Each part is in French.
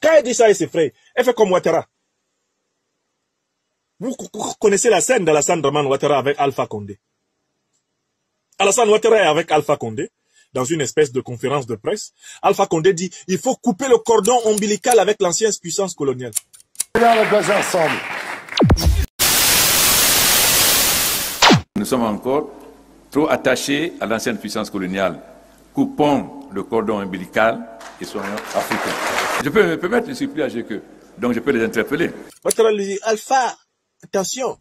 Quand elle dit ça et ses frères, elle fait comme Ouattara. Vous connaissez la scène d'Alassane Draman Ouattara avec Alpha Condé. Alassane Ouattara est avec Alpha Condé dans une espèce de conférence de presse. Alpha Condé dit il faut couper le cordon ombilical avec l'ancienne puissance coloniale. Ensemble. Nous sommes encore trop attachés à l'ancienne puissance coloniale. Coupons le cordon ombilical et soyons africains. Je peux me permettre de supplier à GQ, donc je peux les interpeller. Ouattara lui dit Alpha, attention,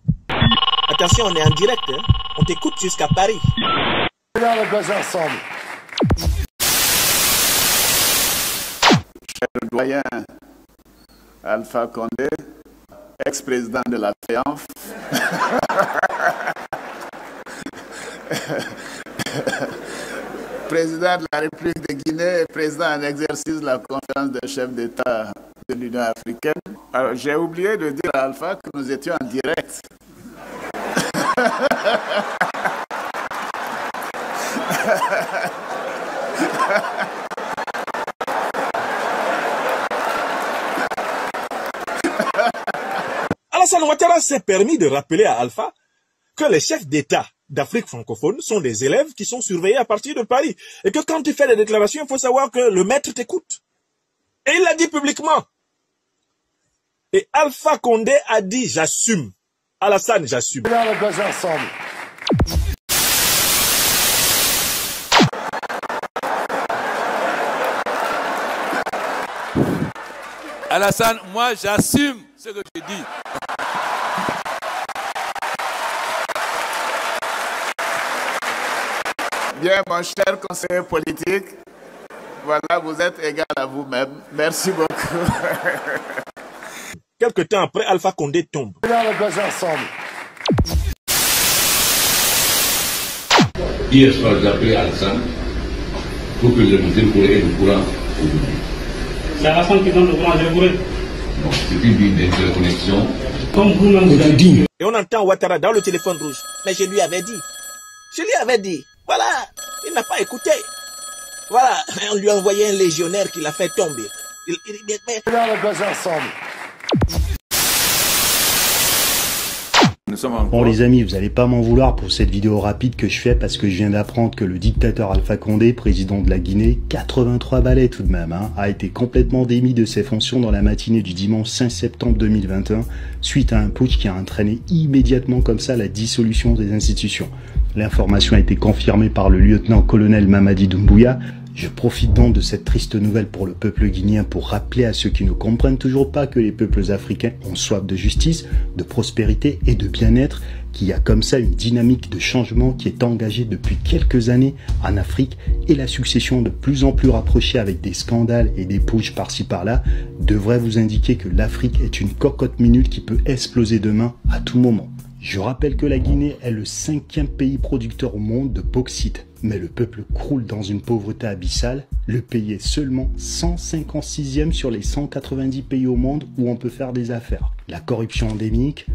on est en direct, hein? On t'écoute jusqu'à Paris. Ensemble. Cher doyen Alpha Condé, ex-président de la FEANF, président de la République de Guinée et président en exercice de la conférence des chefs d'État de l'Union africaine. J'ai oublié de dire à Alpha que nous étions en direct. Alassane Ouattara s'est permis de rappeler à Alpha que les chefs d'État d'Afrique francophone sont des élèves qui sont surveillés à partir de Paris. Et que quand tu fais des déclarations, il faut savoir que le maître t'écoute. Et il l'a dit publiquement. Et Alpha Condé a dit j'assume. Alassane, j'assume. Ensemble. Alassane, moi j'assume ce que je dis. Bien, mon cher conseiller politique, voilà, vous êtes égal à vous-même. Merci beaucoup. Quelque temps après, Alpha Condé tombe. Ensemble. Hier soir, j'ai appelé Alassane pour que le musée pourrait être au courant aujourd'hui. C'est Alassane qui donne le courant, je pourrais. Non, c'est une ligne d'interconnexion. Comme vous-même vous avez dit. Et on entend Ouattara dans le téléphone rouge. Mais je lui avais dit. Je lui avais dit. Voilà, il n'a pas écouté. Voilà, on lui a envoyé un légionnaire qui l'a fait tomber. Ensemble. Bon les amis, vous allez pas m'en vouloir pour cette vidéo rapide que je fais parce que je viens d'apprendre que le dictateur Alpha Condé, président de la Guinée, 83 balais tout de même, hein, a été complètement démis de ses fonctions dans la matinée du dimanche 5 septembre 2021 suite à un putsch qui a entraîné immédiatement comme ça la dissolution des institutions. L'information a été confirmée par le lieutenant-colonel Mamadi Doumbouya. Je profite donc de cette triste nouvelle pour le peuple guinéen pour rappeler à ceux qui ne comprennent toujours pas que les peuples africains ont soif de justice, de prospérité et de bien-être, qu'il y a comme ça une dynamique de changement qui est engagée depuis quelques années en Afrique et la succession de plus en plus rapprochée avec des scandales et des putschs par-ci par-là devrait vous indiquer que l'Afrique est une cocotte minute qui peut exploser demain à tout moment. Je rappelle que la Guinée est le 5e pays producteur au monde de bauxite. Mais le peuple croule dans une pauvreté abyssale. Le pays est seulement 156e sur les 190 pays au monde où on peut faire des affaires. La corruption endémique,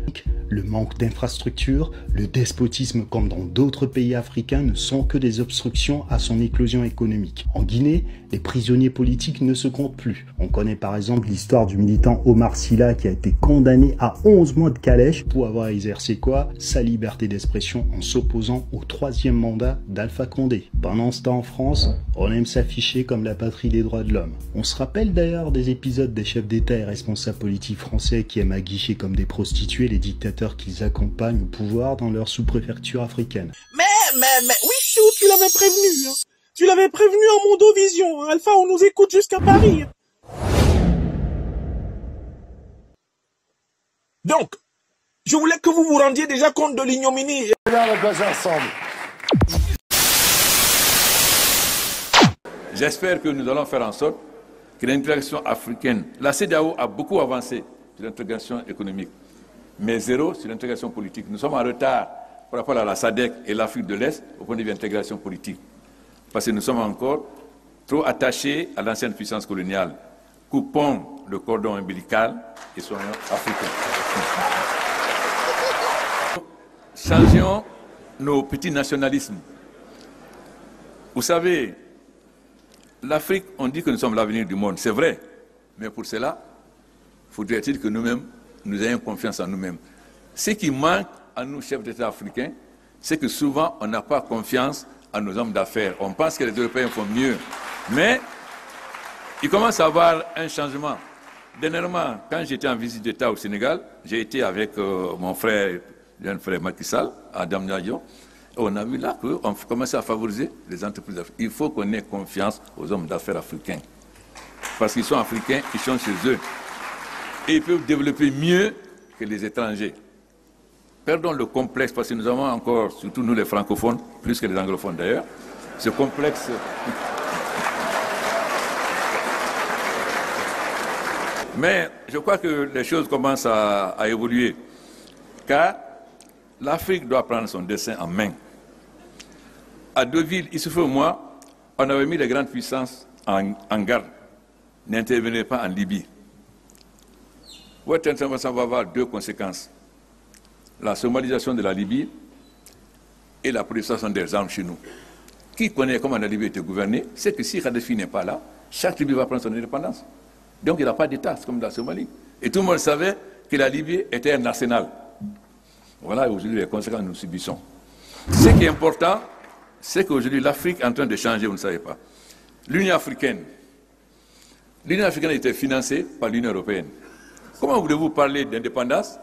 le manque d'infrastructures, le despotisme comme dans d'autres pays africains ne sont que des obstructions à son éclosion économique. En Guinée, les prisonniers politiques ne se comptent plus. On connaît par exemple l'histoire du militant Omar Sylla qui a été condamné à 11 mois de calèche pour avoir exercé quoi? Sa liberté d'expression en s'opposant au 3e mandat d'Alpha Condé. Pendant ce temps en France, on aime s'afficher comme la patrie des droits de l'homme. On se rappelle d'ailleurs des épisodes des chefs d'État et responsables politiques français qui aiment aguicher comme des prostituées les dictateurs qu'ils accompagnent au pouvoir dans leur sous-préfecture africaine. Mais, oui, chou, tu l'avais prévenu, hein. Tu l'avais prévenu en Mondovision, hein. Alpha, on nous écoute jusqu'à Paris. Donc, je voulais que vous vous rendiez déjà compte de l'ignominie. Ensemble. J'espère que nous allons faire en sorte que l'intégration africaine, la CEDEAO a beaucoup avancé sur l'intégration économique, mais zéro sur l'intégration politique. Nous sommes en retard par rapport à la SADC et l'Afrique de l'Est au point de vue intégration politique, parce que nous sommes encore trop attachés à l'ancienne puissance coloniale. Coupons le cordon ombilical et soyons africains. Changeons nos petits nationalismes. Vous savez, l'Afrique, on dit que nous sommes l'avenir du monde, c'est vrai. Mais pour cela, faudrait-il que nous-mêmes, nous ayons confiance en nous-mêmes. Ce qui manque à nous, chefs d'État africains, c'est que souvent, on n'a pas confiance à nos hommes d'affaires. On pense que les Européens font mieux. Mais il commence à y avoir un changement. Dernièrement, quand j'étais en visite d'État au Sénégal, j'ai été avec mon frère, jeune frère Macky Sall, à Damniadio. On a vu là qu'on commençait à favoriser les entreprises africaines. Il faut qu'on ait confiance aux hommes d'affaires africains. Parce qu'ils sont africains, ils sont chez eux. Et ils peuvent développer mieux que les étrangers. Perdons le complexe, parce que nous avons encore, surtout nous les francophones, plus que les anglophones d'ailleurs, ce complexe. Mais je crois que les choses commencent à évoluer, car l'Afrique doit prendre son destin en main. À Deauville, il se fait au mois, on avait mis les grandes puissances en garde. N'intervenez pas en Libye. Votre intervention va avoir deux conséquences. La somalisation de la Libye et la prolifération des armes chez nous. Qui connaît comment la Libye était gouvernée, c'est que si Kadhafi n'est pas là, chaque Libye va prendre son indépendance. Donc il n'y a pas d'État, c'est comme la Somalie. Et tout le monde savait que la Libye était un arsenal. Voilà aujourd'hui les conséquences que nous subissons. Ce qui est important, c'est qu'aujourd'hui l'Afrique est en train de changer, vous ne savez pas. L'Union africaine était financée par l'Union européenne. Comment voulez-vous parler d'indépendance ?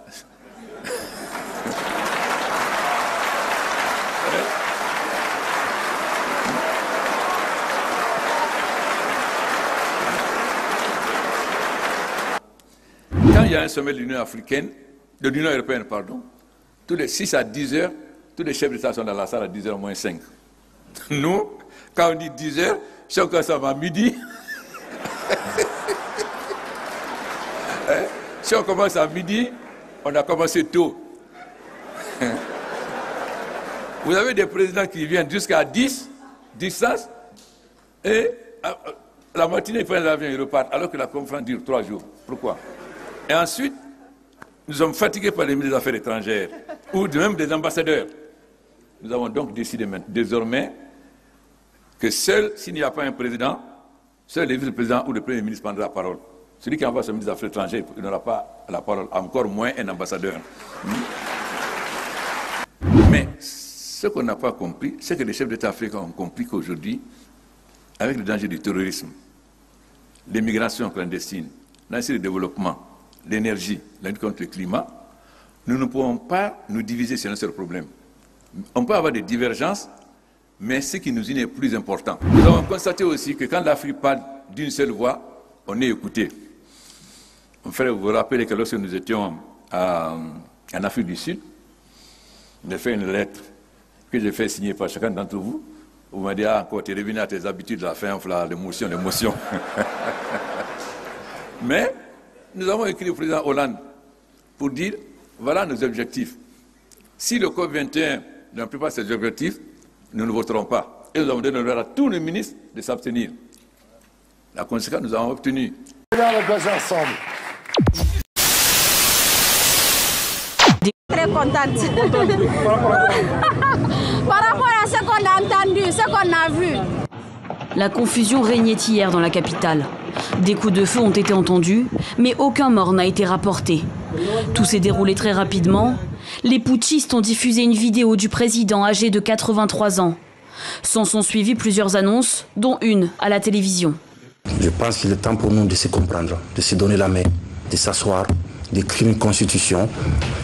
Quand il y a un sommet de l'Union européenne, tous les 6 à 10 heures, tous les chefs d'État sont dans la salle à 10 heures moins 5. Nous, quand on dit 10 heures, chacun ça va à midi. Si on commence à midi, on a commencé tôt. Vous avez des présidents qui viennent jusqu'à 10 distances, et la matinée, ils prennent l'avion et repartent, alors que la conférence dure 3 jours. Pourquoi? Et ensuite, nous sommes fatigués par les ministres des Affaires étrangères, ou même des ambassadeurs. Nous avons donc décidé désormais que seul, s'il n'y a pas un président, seul le vice-président ou le premier ministre prendra la parole. Celui qui envoie son ministre des Affaires étrangères, il n'aura pas la parole, encore moins un ambassadeur. Mais ce qu'on n'a pas compris, c'est que les chefs d'État africains ont compris qu'aujourd'hui, avec le danger du terrorisme, l'immigration clandestine, l'accès au développement, l'énergie, la lutte contre le climat, nous ne pouvons pas nous diviser sur un seul problème. On peut avoir des divergences, mais ce qui nous unit est plus important. Nous avons constaté aussi que quand l'Afrique parle d'une seule voix, on est écouté. Mon frère, vous vous rappelez que lorsque nous étions en Afrique du Sud, j'ai fait une lettre que j'ai fait signer par chacun d'entre vous. Vous m'avez dit, encore, tu es revenu à tes habitudes, la fin, l'émotion. Mais nous avons écrit au président Hollande pour dire, voilà nos objectifs. Si le COP21 ne remplit pas ses objectifs, nous ne voterons pas. Et nous avons donné l'ordre à tous les ministres de s'abstenir. La conséquence, nous avons obtenu. Ensemble. Très contente. Par rapport à ce qu'on a entendu, ce qu'on a vu. La confusion régnait hier dans la capitale. Des coups de feu ont été entendus, mais aucun mort n'a été rapporté. Tout s'est déroulé très rapidement. Les putschistes ont diffusé une vidéo du président âgé de 83 ans. S'en sont suivies plusieurs annonces, dont une à la télévision. Je pense qu'il est temps pour nous de se comprendre, de se donner la main, de s'asseoir, d'écrire une constitution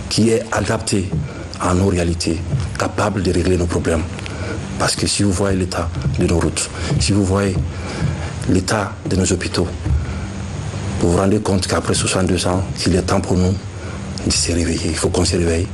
qui est adaptée à nos réalités, capable de régler nos problèmes. Parce que si vous voyez l'état de nos routes, si vous voyez l'état de nos hôpitaux, vous vous rendez compte qu'après 62 ans, il est temps pour nous de se réveiller. Il faut qu'on se réveille.